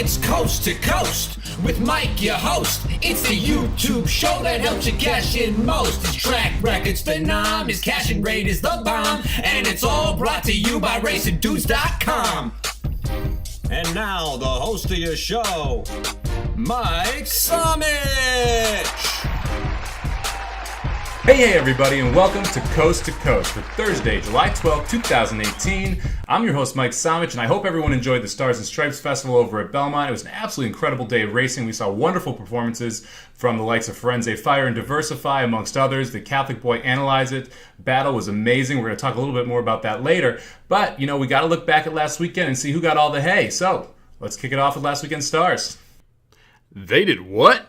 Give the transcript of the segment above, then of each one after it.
It's Coast to Coast with Mike, your host. It's the YouTube show that helps you cash in most. His track record's phenom, his cashing rate is the bomb, and it's all brought to you by RacingDudes.com. And now, the host of your show, Mike Somich. Hey everybody, and welcome to Coast for Thursday, July 12, 2018. I'm your host, Mike Somich, and I hope everyone enjoyed the Stars and Stripes Festival over at Belmont. It was an absolutely incredible day of racing. We saw wonderful performances from the likes of Firenze Fire and Diversify, amongst others. The Catholic Boy Analyze It battle was amazing. We're going to talk a little bit more about that later. But, we got to look back at last weekend and see who got all the hay. So, let's kick it off with last weekend's stars. They did what?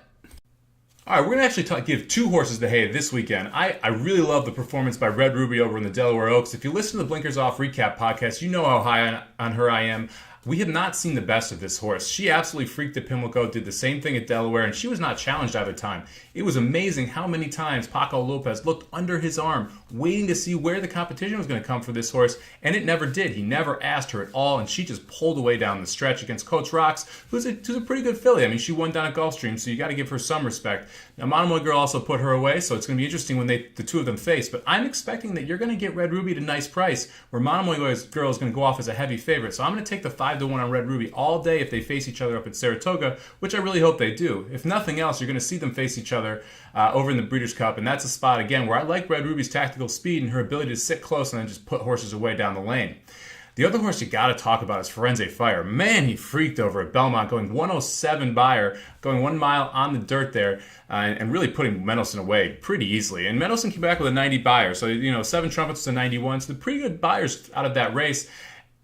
All right, we're going to actually give two horses the hay this weekend. I really love the performance by Red Ruby over in the Delaware Oaks. If you listen to the Blinkers Off Recap podcast, you know how high on her I am. We have not seen the best of this horse. She absolutely freaked at Pimlico, did the same thing at Delaware, and she was not challenged either time. It was amazing how many times Paco Lopez looked under his arm, waiting to see where the competition was going to come for this horse, and it never did. He never asked her at all, and she just pulled away down the stretch against Coach Rocks, who's a pretty good filly. I mean, she won down at Gulfstream, so you got to give her some respect. Now, Monomoy Girl also put her away, so it's going to be interesting when the two of them face, but I'm expecting that you're going to get Red Ruby at a nice price, where Monomoy Girl is going to go off as a heavy favorite. So I'm going to take the 5-1 on Red Ruby all day if they face each other up at Saratoga, which I really hope they do. If nothing else, you're going to see them face each other over in the Breeders' Cup, and that's a spot, again, where I like Red Ruby's tactical speed and her ability to sit close and then just put horses away down the lane. The other horse you got to talk about is Firenze Fire. Man, he freaked over at Belmont, going 107 Beyer, going 1 mile on the dirt there, and really putting Mendelson away pretty easily. And Mendelson came back with a 90 Beyer, so 7 trumpets to 91, so the pretty good Beyers out of that race.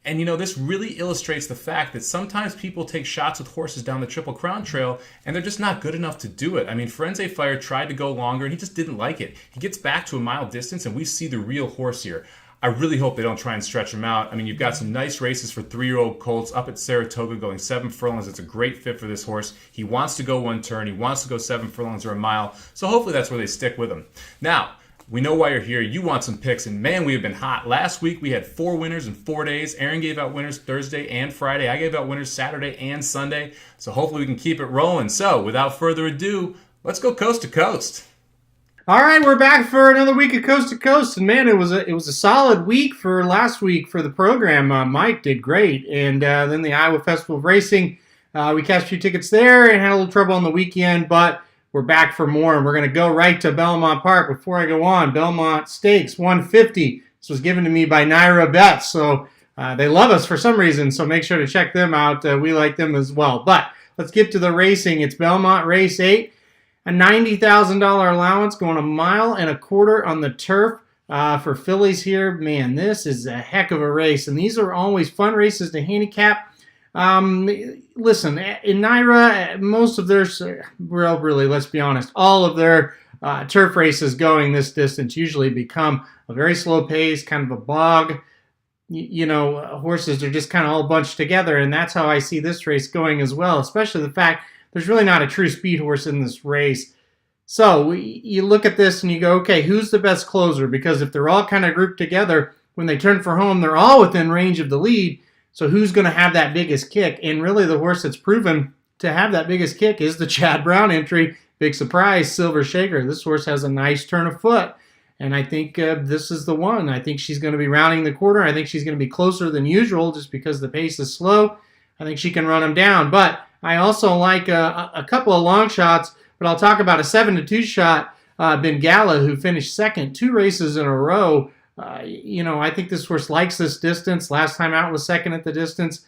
And this really illustrates the fact that sometimes people take shots with horses down the Triple Crown Trail and they're just not good enough to do it. I mean, Firenze Fire tried to go longer and he just didn't like it. He gets back to a mile distance and we see the real horse here. I really hope they don't try and stretch him out. I mean, you've got some nice races for 3-year-old colts up at Saratoga going 7 furlongs. It's a great fit for this horse. He wants to go one turn. He wants to go 7 furlongs or a mile. So hopefully that's where they stick with him. Now, we know why you're here. You want some picks, and man, we have been hot. Last week, we had 4 winners in 4 days. Aaron gave out winners Thursday and Friday. I gave out winners Saturday and Sunday. So hopefully we can keep it rolling. So without further ado, let's go coast to coast. All right, we're back for another week of Coast to Coast, and man, it was a solid week for last week for the program. Mike did great, and then the Iowa Festival of Racing, we cashed a few tickets there and had a little trouble on the weekend, but we're back for more, and we're going to go right to Belmont Park. Before I go on, Belmont Stakes 150. This was given to me by Naira Betts, so they love us for some reason, so make sure to check them out. We like them as well. But let's get to the racing. It's Belmont Race 8, a $90,000 allowance, going 1.25 miles on the turf for fillies here. Man, this is a heck of a race, and these are always fun races to handicap. Listen, in Naira, most of their, well, really, let's be honest, all of their turf races going this distance usually become a very slow pace, kind of a bog. Horses are just kind of all bunched together, and that's how I see this race going as well, especially the fact there's really not a true speed horse in this race. So you look at this and you go, okay, who's the best closer? Because if they're all kind of grouped together, when they turn for home, they're all within range of the lead. So who's going to have that biggest kick? And really the horse that's proven to have that biggest kick is the Chad Brown entry. Big surprise, Silver Shaker. This horse has a nice turn of foot. And I think this is the one. I think she's going to be rounding the corner. I think she's going to be closer than usual just because the pace is slow. I think she can run him down. But I also like a couple of long shots. But I'll talk about a 7-2 shot, Bengala, who finished second 2 races in a row. I think this horse likes this distance. Last time out was second at the distance.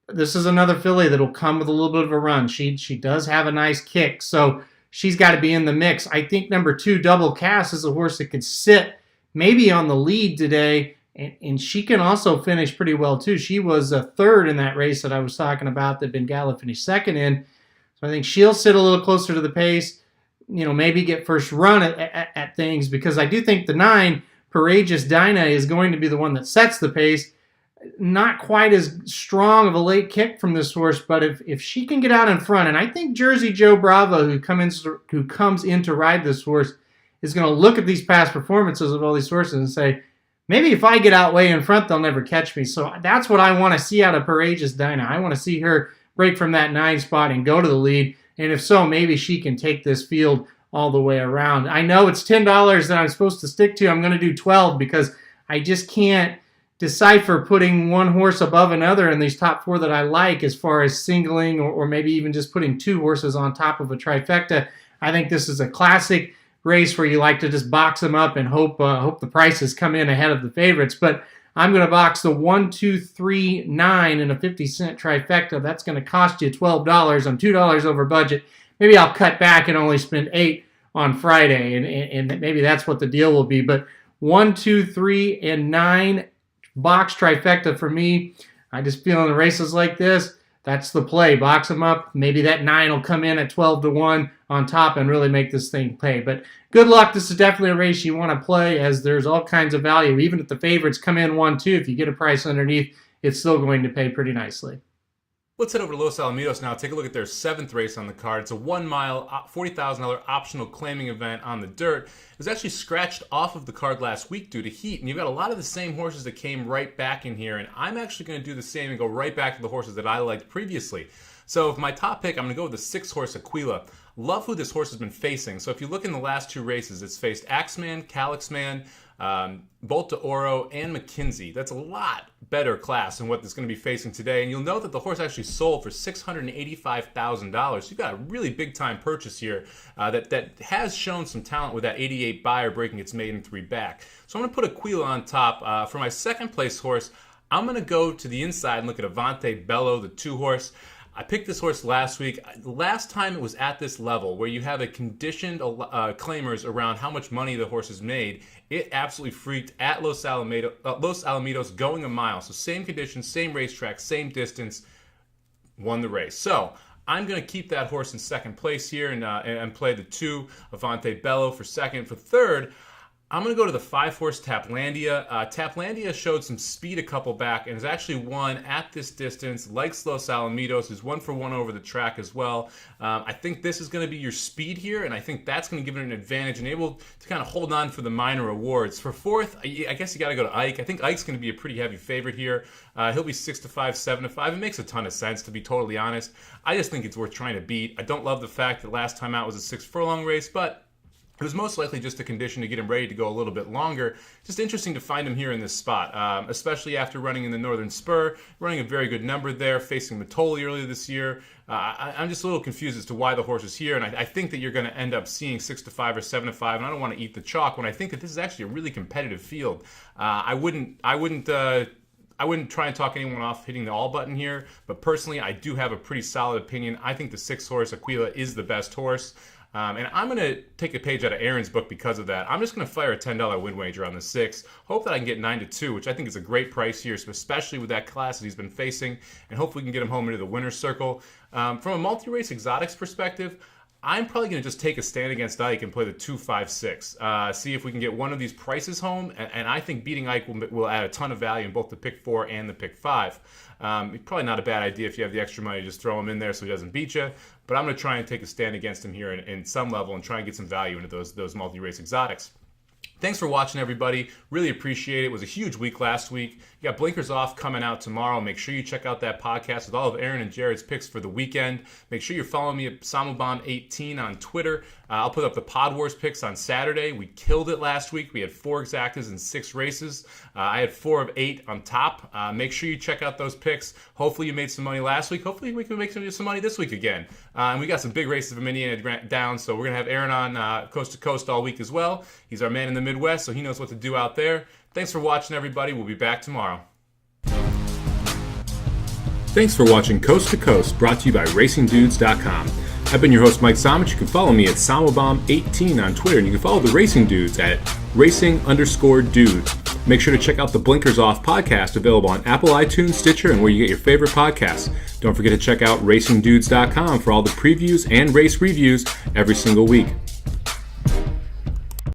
This is another filly that will come with a little bit of a run. She does have a nice kick, so she's got to be in the mix. I think number 2, Double Cass, is a horse that could sit maybe on the lead today, and she can also finish pretty well too. She was a third in that race that I was talking about that Bengala finished second in. So I think she'll sit a little closer to the pace, maybe get first run at things, because I do think the 9, Courageous Dinah, is going to be the one that sets the pace. Not quite as strong of a late kick from this horse, but if she can get out in front, and I think Jersey Joe Bravo, who comes in to ride this horse, is going to look at these past performances of all these horses and say, maybe if I get out way in front, they'll never catch me. So that's what I want to see out of Courageous Dinah. I want to see her break from that 9 spot and go to the lead? And if so, maybe she can take this field all the way around. I know it's $10 that I'm supposed to stick to. I'm going to do 12 because I just can't decipher putting one horse above another in these top 4 that I like as far as singling or maybe even just putting 2 horses on top of a trifecta. I think this is a classic race where you like to just box them up and hope the prices come in ahead of the favorites. But I'm going to box the 1, 2, 3, 9 in a 50-cent trifecta. That's going to cost you $12. I'm $2 over budget. Maybe I'll cut back and only spend 8 on Friday, and maybe that's what the deal will be. But 1, 2, 3, and 9 box trifecta for me. I just feel in races like this, that's the play. Box them up. Maybe that 9 will come in at 12-1 on top and really make this thing pay. But good luck. This is definitely a race you want to play, as there's all kinds of value. Even if the favorites come in 1-2, if you get a price underneath, it's still going to pay pretty nicely. Let's head over to Los Alamitos now. Take a look at their 7th race on the card. It's a 1-mile, $40,000 optional claiming event on the dirt. It was actually scratched off of the card last week due to heat, and you've got a lot of the same horses that came right back in here, and I'm actually going to do the same and go right back to the horses that I liked previously. So for my top pick, I'm going to go with the 6-horse Aquila. Love who this horse has been facing. So if you look in the last 2 races, it's faced Axeman, Calixman, Bolt d'Oro, and McKinsey. That's a lot better class than what it's going to be facing today. And you'll note that the horse actually sold for $685,000. You've got a really big-time purchase here that has shown some talent with that 88 buyer breaking its maiden 3 back. So I'm going to put Aquila on top. For my second place horse, I'm going to go to the inside and look at Avante Bello, the 2-horse. I picked this horse last week. Last time it was at this level where you have a conditioned claimers around how much money the horse has made. It absolutely freaked at Los Alamitos going a mile. So same conditions, same racetrack, same distance, won the race. So I'm going to keep that horse in second place here and play the 2, Avante Bello, for second. For third, I'm going to go to the 5-horse Taplandia. Taplandia showed some speed a couple back and has actually won at this distance. Likes Los Alamitos, is 1-for-1 over the track as well. I think this is going to be your speed here, and I think that's going to give it an advantage and able to kind of hold on for the minor awards. For fourth, I guess you got to go to Ike. I think Ike's going to be a pretty heavy favorite here. He'll be 6-5, 7-5. It makes a ton of sense, to be totally honest. I just think it's worth trying to beat. I don't love the fact that last time out was a 6-furlong race, but it was most likely just a condition to get him ready to go a little bit longer. Just interesting to find him here in this spot, especially after running in the Northern Spur, running a very good number there, facing Matoli earlier this year. I'm just a little confused as to why the horse is here, and I think that you're going to end up seeing 6-5 or 7-5, and I don't want to eat the chalk when I think that this is actually a really competitive field. I wouldn't try and talk anyone off hitting the all button here, but personally, I do have a pretty solid opinion. I think the 6-horse Aquila is the best horse. And I'm going to take a page out of Aaron's book because of that. I'm just going to fire a $10 win wager on the 6. Hope that I can get 9-2, which I think is a great price here, especially with that class that he's been facing. And hopefully we can get him home into the winner's circle. From a multi-race exotics perspective, I'm probably going to just take a stand against Ike and play the 2-5-6. See if we can get one of these prices home. And I think beating Ike will add a ton of value in both the pick 4 and the pick 5. Probably not a bad idea if you have the extra money to just throw him in there so he doesn't beat you. But I'm going to try and take a stand against him here in some level and try and get some value into those multi-race exotics. Thanks for watching, everybody. Really appreciate it. It was a huge week last week. You got Blinkers Off coming out tomorrow. Make sure you check out that podcast with all of Aaron and Jared's picks for the weekend. Make sure you're following me at Samobomb18 on Twitter. I'll put up the Pod Wars picks on Saturday. We killed it last week. We had 4 exactas in 6 races. I had 4 of 8 on top. Make sure you check out those picks. Hopefully you made some money last week. Hopefully we can make some money this week again. And we got some big races from Indiana down, so we're going to have Aaron on Coast to Coast all week as well. He's our man in the Midwest, so he knows what to do out there. Thanks for watching, everybody. We'll be back tomorrow. Thanks for watching Coast to Coast, brought to you by RacingDudes.com. I've been your host, Mike Somich. You can follow me at Samobomb18 on Twitter, and you can follow the Racing Dudes at Racing_Dudes. Make sure to check out the Blinkers Off podcast, available on Apple, iTunes, Stitcher, and where you get your favorite podcasts. Don't forget to check out RacingDudes.com for all the previews and race reviews every single week.